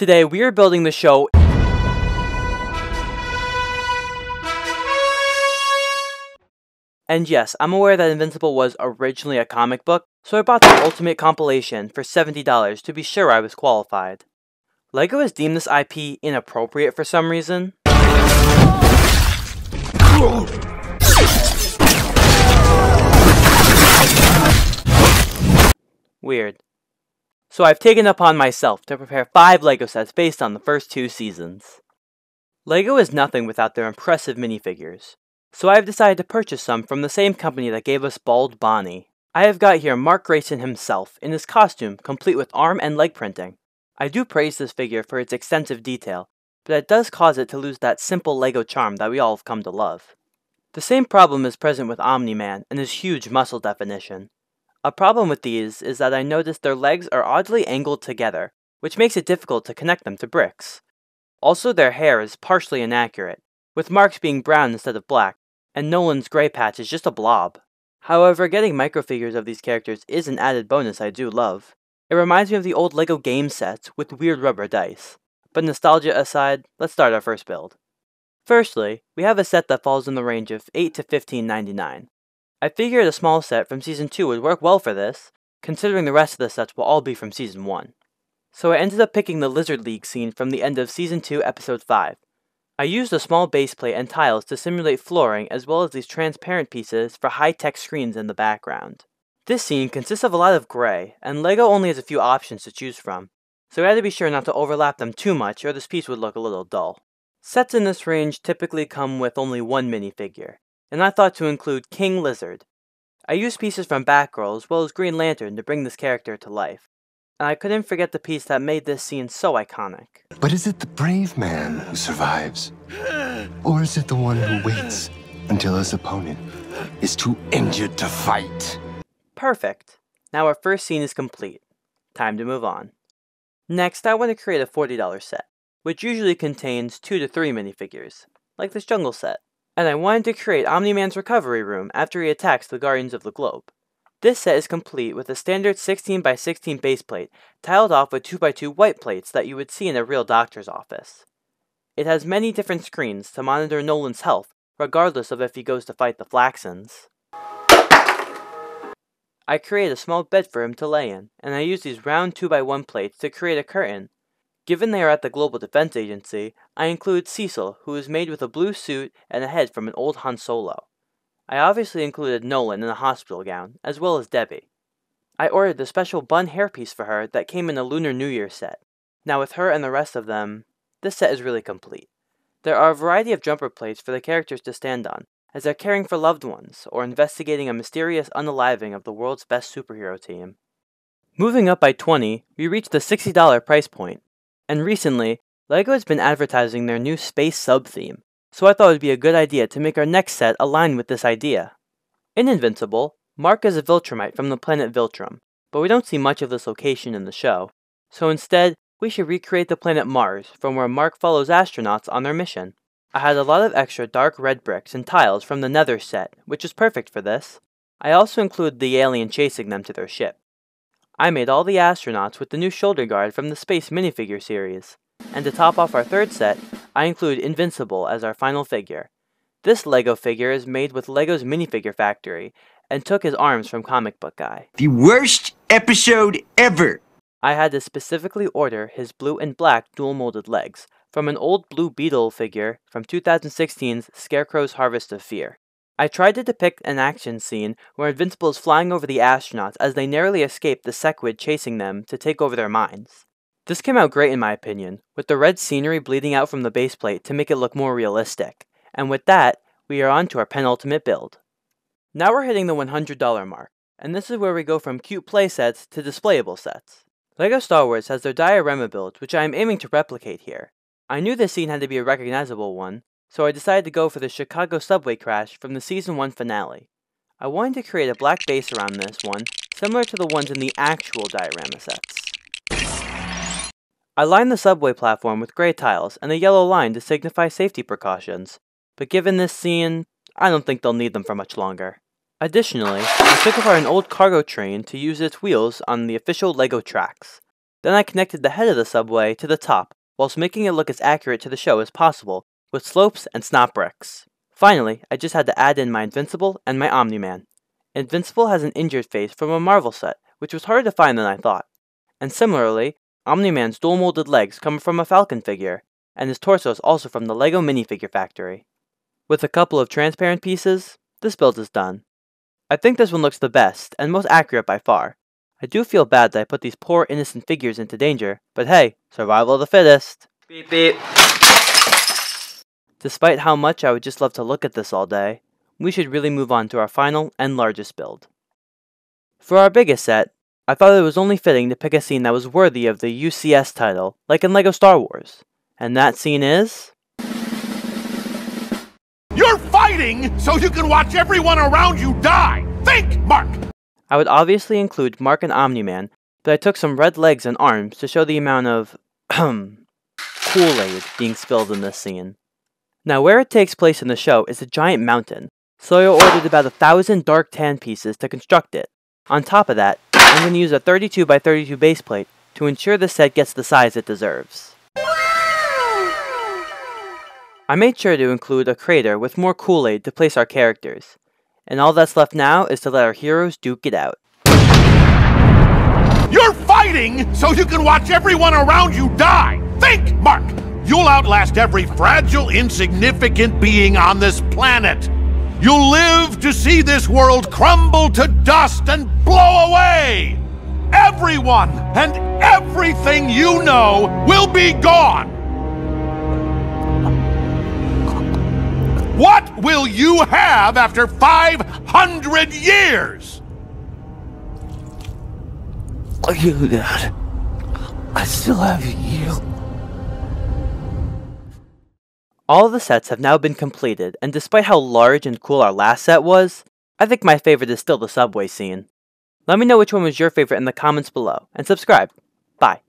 Today we are building the show and yes, I'm aware that Invincible was originally a comic book, so I bought the Ultimate Compilation for $70 to be sure I was qualified. LEGO has deemed this IP inappropriate for some reason. Weird. So I've taken upon myself to prepare 5 LEGO sets based on the first 2 seasons. LEGO is nothing without their impressive minifigures, so I have decided to purchase some from the same company that gave us Bald Bonnie. I have got here Mark Grayson himself in his costume, complete with arm and leg printing. I do praise this figure for its extensive detail, but it does cause it to lose that simple LEGO charm that we all have come to love. The same problem is present with Omni-Man and his huge muscle definition. A problem with these is that I noticed their legs are oddly angled together, which makes it difficult to connect them to bricks. Also, their hair is partially inaccurate, with Mark's being brown instead of black, and Nolan's gray patch is just a blob. However, getting microfigures of these characters is an added bonus I do love. It reminds me of the old LEGO game sets with weird rubber dice. But nostalgia aside, let's start our first build. Firstly, we have a set that falls in the range of $8 to $15.99. I figured a small set from Season 2 would work well for this, considering the rest of the sets will all be from Season 1. So I ended up picking the Lizard League scene from the end of Season 2, Episode 5. I used a small base plate and tiles to simulate flooring as well as these transparent pieces for high-tech screens in the background. This scene consists of a lot of gray, and LEGO only has a few options to choose from, so I had to be sure not to overlap them too much or this piece would look a little dull. Sets in this range typically come with only one minifigure, and I thought to include King Lizard. I used pieces from Batgirl as well as Green Lantern to bring this character to life, and I couldn't forget the piece that made this scene so iconic. But is it the brave man who survives? Or is it the one who waits until his opponent is too injured to fight? Perfect. Now our first scene is complete. Time to move on. Next, I want to create a $40 set, which usually contains 2 to 3 minifigures, like this jungle set. And I wanted to create Omni-Man's recovery room after he attacks the Guardians of the Globe. This set is complete with a standard 16x16 base plate, tiled off with 2x2 white plates that you would see in a real doctor's office. It has many different screens to monitor Nolan's health, regardless of if he goes to fight the Flaxons. I created a small bed for him to lay in, and I used these round 2x1 plates to create a curtain. Given they are at the Global Defense Agency, I include Cecil, who is made with a blue suit and a head from an old Han Solo. I obviously included Nolan in a hospital gown, as well as Debbie. I ordered the special bun hairpiece for her that came in a Lunar New Year set. Now with her and the rest of them, this set is really complete. There are a variety of jumper plates for the characters to stand on, as they're caring for loved ones, or investigating a mysterious unaliving of the world's best superhero team. Moving up by 20, we reach the $60 price point. And recently, LEGO has been advertising their new space sub-theme, so I thought it would be a good idea to make our next set align with this idea. In Invincible, Mark is a Viltrumite from the planet Viltrum, but we don't see much of this location in the show, so instead, we should recreate the planet Mars, from where Mark follows astronauts on their mission. I had a lot of extra dark red bricks and tiles from the Nether set, which is perfect for this. I also included the alien chasing them to their ship. I made all the astronauts with the new shoulder guard from the Space minifigure series. And to top off our third set, I include Invincible as our final figure. This LEGO figure is made with LEGO's Minifigure Factory, and took his arms from Comic Book Guy. The worst episode ever! I had to specifically order his blue and black dual molded legs, from an old Blue Beetle figure from 2016's Scarecrow's Harvest of Fear. I tried to depict an action scene where Invincible is flying over the astronauts as they narrowly escape the Sequid chasing them to take over their minds. This came out great in my opinion, with the red scenery bleeding out from the base plate to make it look more realistic. And with that, we are on to our penultimate build. Now we're hitting the $100 mark, and this is where we go from cute playsets to displayable sets. LEGO Star Wars has their diorama build, which I am aiming to replicate here. I knew this scene had to be a recognizable one, so I decided to go for the Chicago subway crash from the Season 1 finale. I wanted to create a black base around this one, similar to the ones in the actual diorama sets. I lined the subway platform with gray tiles and a yellow line to signify safety precautions, but given this scene, I don't think they'll need them for much longer. Additionally, I took apart an old cargo train to use its wheels on the official LEGO tracks. Then I connected the head of the subway to the top, whilst making it look as accurate to the show as possible, with slopes and snot bricks. Finally, I just had to add in my Invincible and my Omni-Man. Invincible has an injured face from a Marvel set, which was harder to find than I thought. And similarly, Omni-Man's dual-molded legs come from a Falcon figure, and his torso is also from the LEGO minifigure factory. With a couple of transparent pieces, this build is done. I think this one looks the best, and most accurate by far. I do feel bad that I put these poor innocent figures into danger, but hey, survival of the fittest. Beep beep. Despite how much I would just love to look at this all day, we should really move on to our final and largest build. For our biggest set, I thought it was only fitting to pick a scene that was worthy of the UCS title, like in LEGO Star Wars. And that scene is... You're fighting so you can watch everyone around you die! Think, Mark! I would obviously include Mark and Omni-Man, but I took some red legs and arms to show the amount of, Kool-Aid being spilled in this scene. Now where it takes place in the show is a giant mountain, so I ordered about 1,000 dark tan pieces to construct it. On top of that, I'm going to use a 32 by 32 base plate to ensure the set gets the size it deserves. I made sure to include a crater with more Kool-Aid to place our characters, and all that's left now is to let our heroes duke it out. You're fighting so you can watch everyone around you die! Think, Mark! You'll outlast every fragile, insignificant being on this planet! You'll live to see this world crumble to dust and blow away! Everyone and everything you know will be gone! What will you have after 500 years? You, Dad. I still have you. All of the sets have now been completed, and despite how large and cool our last set was, I think my favorite is still the subway scene. Let me know which one was your favorite in the comments below, and subscribe. Bye.